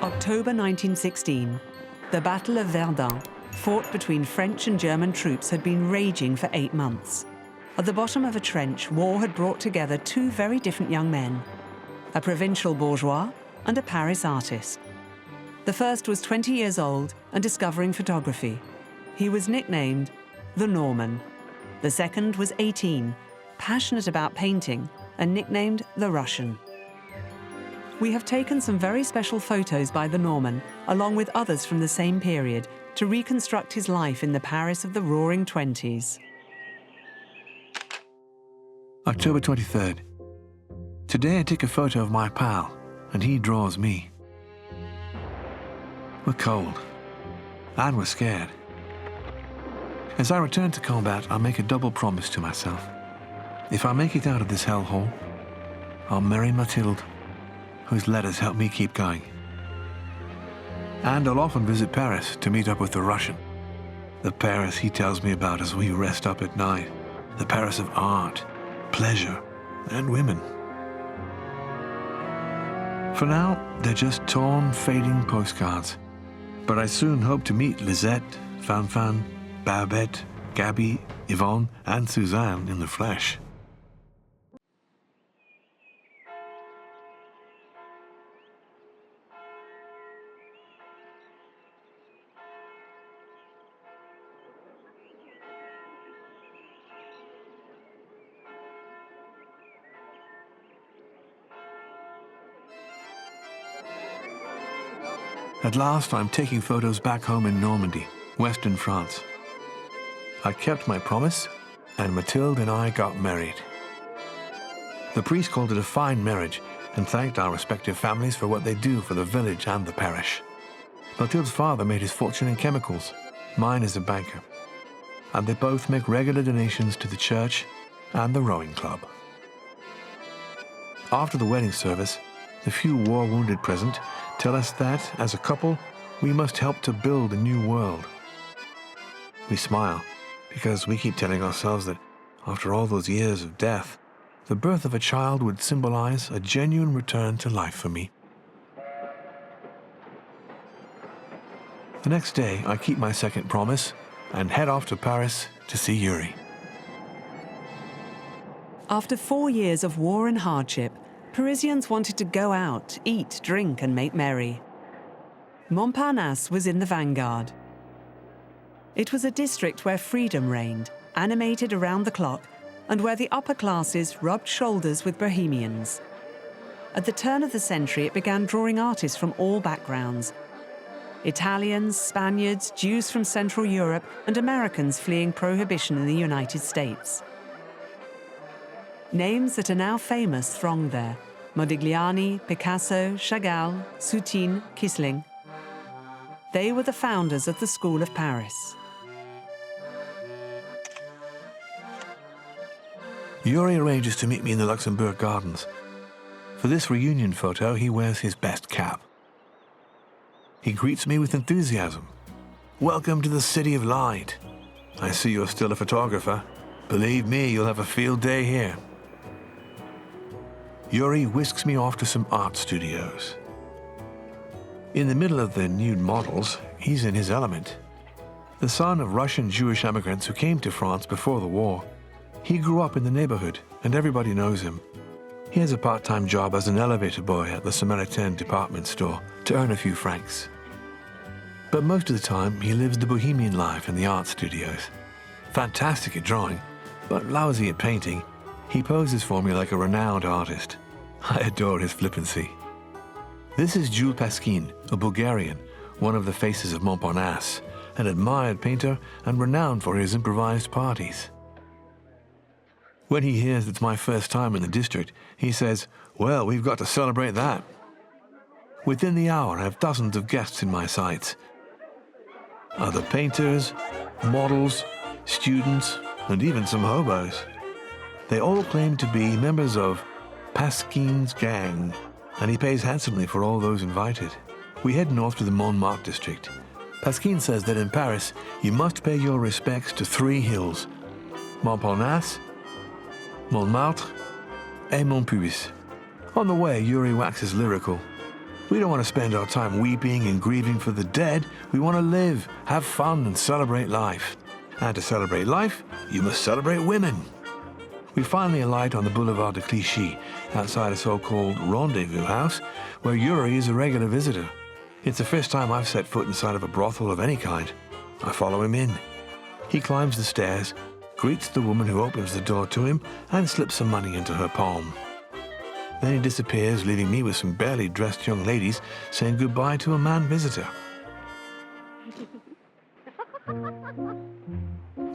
October 1916. The Battle of Verdun, fought between French and German troops, had been raging for 8 months. At the bottom of a trench, war had brought together two very different young men, a provincial bourgeois and a Paris artist. The first was 20 years old and discovering photography. He was nicknamed the Norman. The second was 18, passionate about painting and nicknamed the Russian. We have taken some very special photos by the Norman, along with others from the same period, to reconstruct his life in the Paris of the Roaring Twenties. October 23rd. Today I take a photo of my pal, and he draws me. We're cold, and we're scared. As I return to combat, I make a double promise to myself. If I make it out of this hellhole, I'll marry Mathilde, whose letters help me keep going. And I'll often visit Paris to meet up with the Russian. The Paris he tells me about as we rest up at night. The Paris of art, pleasure, and women. For now, they're just torn, fading postcards. But I soon hope to meet Lisette, Fanfan, Babette, Gabby, Yvonne, and Suzanne in the flesh. At last, I'm taking photos back home in Normandy, western France. I kept my promise, and Mathilde and I got married. The priest called it a fine marriage and thanked our respective families for what they do for the village and the parish. Mathilde's father made his fortune in chemicals, mine is a banker, and they both make regular donations to the church and the rowing club. After the wedding service, the few war-wounded present tell us that, as a couple, we must help to build a new world. We smile, because we keep telling ourselves that, after all those years of death, the birth of a child would symbolize a genuine return to life for me. The next day, I keep my second promise and head off to Paris to see Yuri. After 4 years of war and hardship, Parisians wanted to go out, eat, drink, and make merry. Montparnasse was in the vanguard. It was a district where freedom reigned, animated around the clock, and where the upper classes rubbed shoulders with Bohemians. At the turn of the century, it began drawing artists from all backgrounds. Italians, Spaniards, Jews from Central Europe, and Americans fleeing prohibition in the United States. Names that are now famous thronged there: Modigliani, Picasso, Chagall, Soutine, Kissling. They were the founders of the School of Paris. Yuri arranges to meet me in the Luxembourg Gardens. For this reunion photo, he wears his best cap. He greets me with enthusiasm. "Welcome to the City of Light. I see you're still a photographer. Believe me, you'll have a field day here." Yuri whisks me off to some art studios. In the middle of the nude models, he's in his element. The son of Russian Jewish immigrants who came to France before the war, he grew up in the neighborhood and everybody knows him. He has a part-time job as an elevator boy at the Samaritan department store to earn a few francs. But most of the time, he lives the Bohemian life in the art studios. Fantastic at drawing, but lousy at painting, he poses for me like a renowned artist. I adore his flippancy. This is Jules Pasquin, a Bulgarian, one of the faces of Montparnasse, an admired painter and renowned for his improvised parties. When he hears it's my first time in the district, he says, "Well, we've got to celebrate that." Within the hour, I have dozens of guests in my sights. Other painters, models, students, and even some hobos. They all claim to be members of Pasquin's gang, and he pays handsomely for all those invited. We head north to the Montmartre district. Pasquin says that in Paris, you must pay your respects to 3 hills: Montparnasse, Montmartre, and Montpuis. On the way, Yuri waxes lyrical. We don't want to spend our time weeping and grieving for the dead. We want to live, have fun, and celebrate life. And to celebrate life, you must celebrate women. We finally alight on the Boulevard de Clichy, outside a so-called rendezvous house, where Yuri is a regular visitor. It's the first time I've set foot inside of a brothel of any kind. I follow him in. He climbs the stairs, greets the woman who opens the door to him, and slips some money into her palm. Then he disappears, leaving me with some barely dressed young ladies saying goodbye to a man visitor.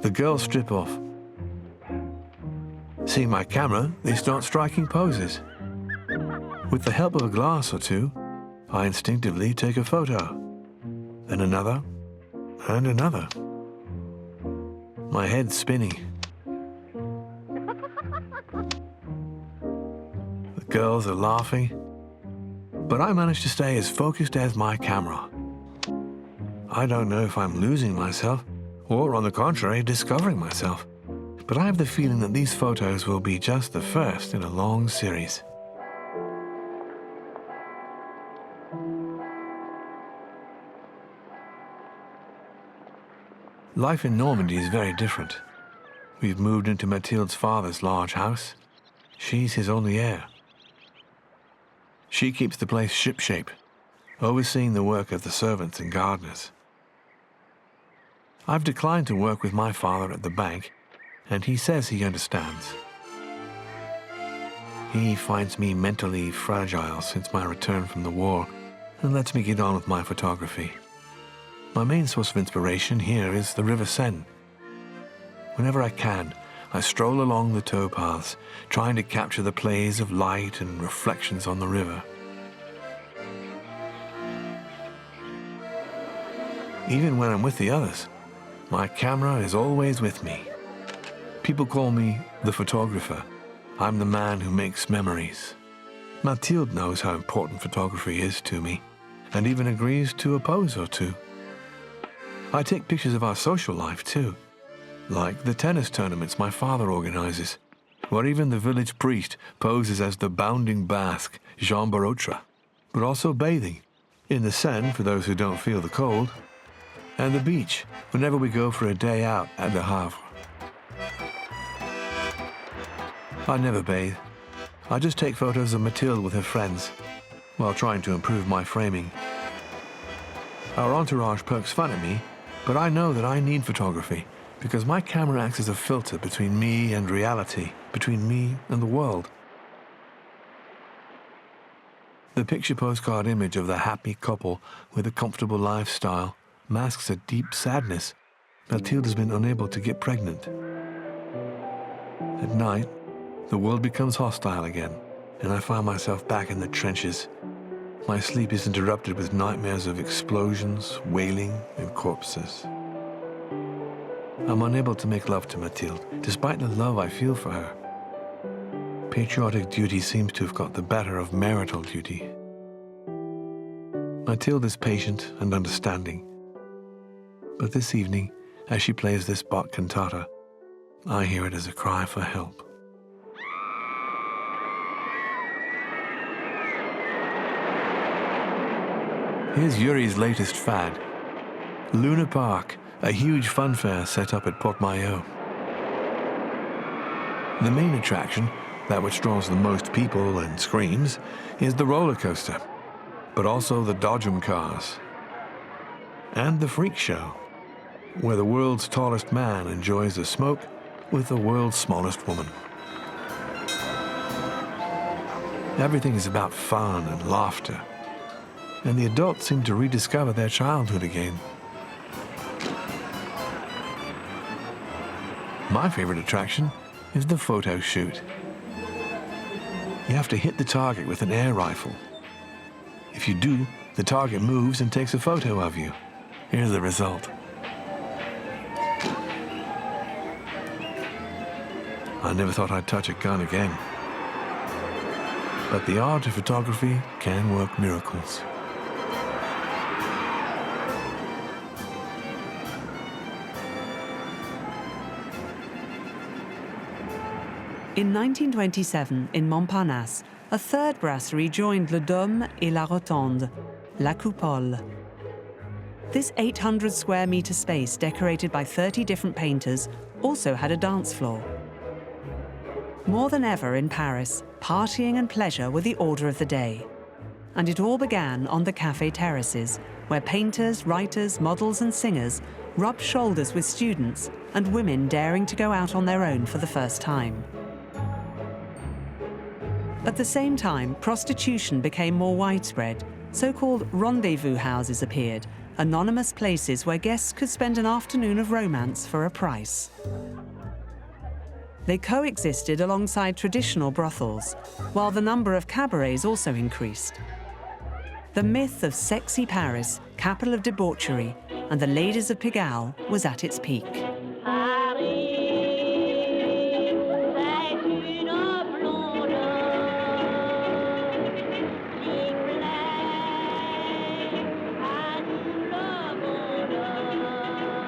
The girls strip off. Seeing my camera, they start striking poses. With the help of a glass or two, I instinctively take a photo. Then another, and another. My head's spinning. The girls are laughing, but I manage to stay as focused as my camera. I don't know if I'm losing myself, or on the contrary, discovering myself. But I have the feeling that these photos will be just the first in a long series. Life in Normandy is very different. We've moved into Mathilde's father's large house. She's his only heir. She keeps the place shipshape, overseeing the work of the servants and gardeners. I've declined to work with my father at the bank, and he says he understands. He finds me mentally fragile since my return from the war and lets me get on with my photography. My main source of inspiration here is the River Seine. Whenever I can, I stroll along the towpaths, trying to capture the plays of light and reflections on the river. Even when I'm with the others, my camera is always with me. People call me the photographer. I'm the man who makes memories. Mathilde knows how important photography is to me, and even agrees to a pose or two. I take pictures of our social life too, like the tennis tournaments my father organizes, where even the village priest poses as the bounding Basque, Jean Barotra, but also bathing, in the Seine for those who don't feel the cold, and the beach whenever we go for a day out at Le Havre. I never bathe. I just take photos of Mathilde with her friends, while trying to improve my framing. Our entourage pokes fun at me, but I know that I need photography, because my camera acts as a filter between me and reality, between me and the world. The picture postcard image of the happy couple with a comfortable lifestyle masks a deep sadness. Mathilde has been unable to get pregnant. At night, the world becomes hostile again, and I find myself back in the trenches. My sleep is interrupted with nightmares of explosions, wailing, and corpses. I'm unable to make love to Mathilde, despite the love I feel for her. Patriotic duty seems to have got the better of marital duty. Mathilde is patient and understanding. But this evening, as she plays this Bach cantata, I hear it as a cry for help. Here's Yuri's latest fad. Luna Park, a huge funfair set up at Port-Maillot. The main attraction, that which draws the most people and screams, is the roller coaster, but also the dodgem cars. And the freak show, where the world's tallest man enjoys a smoke with the world's smallest woman. Everything is about fun and laughter, and the adults seem to rediscover their childhood again. My favorite attraction is the photo shoot. You have to hit the target with an air rifle. If you do, the target moves and takes a photo of you. Here's the result. I never thought I'd touch a gun again. But the art of photography can work miracles. In 1927, in Montparnasse, a third brasserie joined Le Dôme et la Rotonde, La Coupole. This 800 square metre space, decorated by 30 different painters, also had a dance floor. More than ever in Paris, partying and pleasure were the order of the day. And it all began on the café terraces, where painters, writers, models and singers rubbed shoulders with students and women daring to go out on their own for the first time. At the same time, prostitution became more widespread. So-called rendezvous houses appeared, anonymous places where guests could spend an afternoon of romance for a price. They coexisted alongside traditional brothels, while the number of cabarets also increased. The myth of sexy Paris, capital of debauchery, and the ladies of Pigalle was at its peak.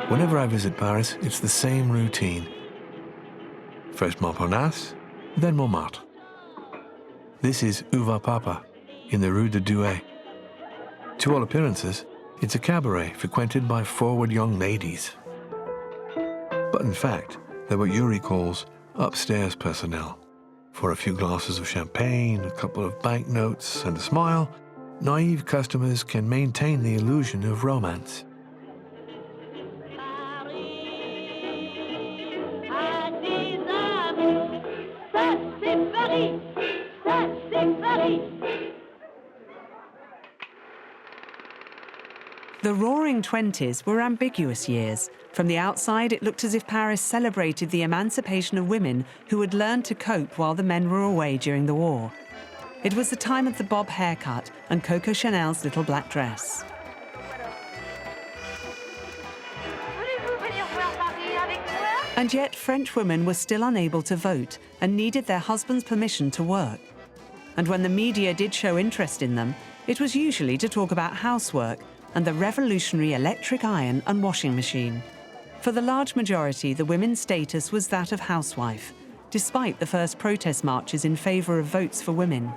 Whenever I visit Paris, it's the same routine. First Montparnasse, then Montmartre. This is Où va Papa, in the Rue de Douai. To all appearances, it's a cabaret frequented by forward young ladies. But in fact, they're what Yuri calls upstairs personnel. For a few glasses of champagne, a couple of banknotes, and a smile, naive customers can maintain the illusion of romance. The Roaring Twenties were ambiguous years. From the outside, it looked as if Paris celebrated the emancipation of women who had learned to cope while the men were away during the war. It was the time of the bob haircut and Coco Chanel's little black dress. And yet, French women were still unable to vote and needed their husband's permission to work. And when the media did show interest in them, it was usually to talk about housework and the revolutionary electric iron and washing machine. For the large majority, the women's status was that of housewife, despite the first protest marches in favour of votes for women.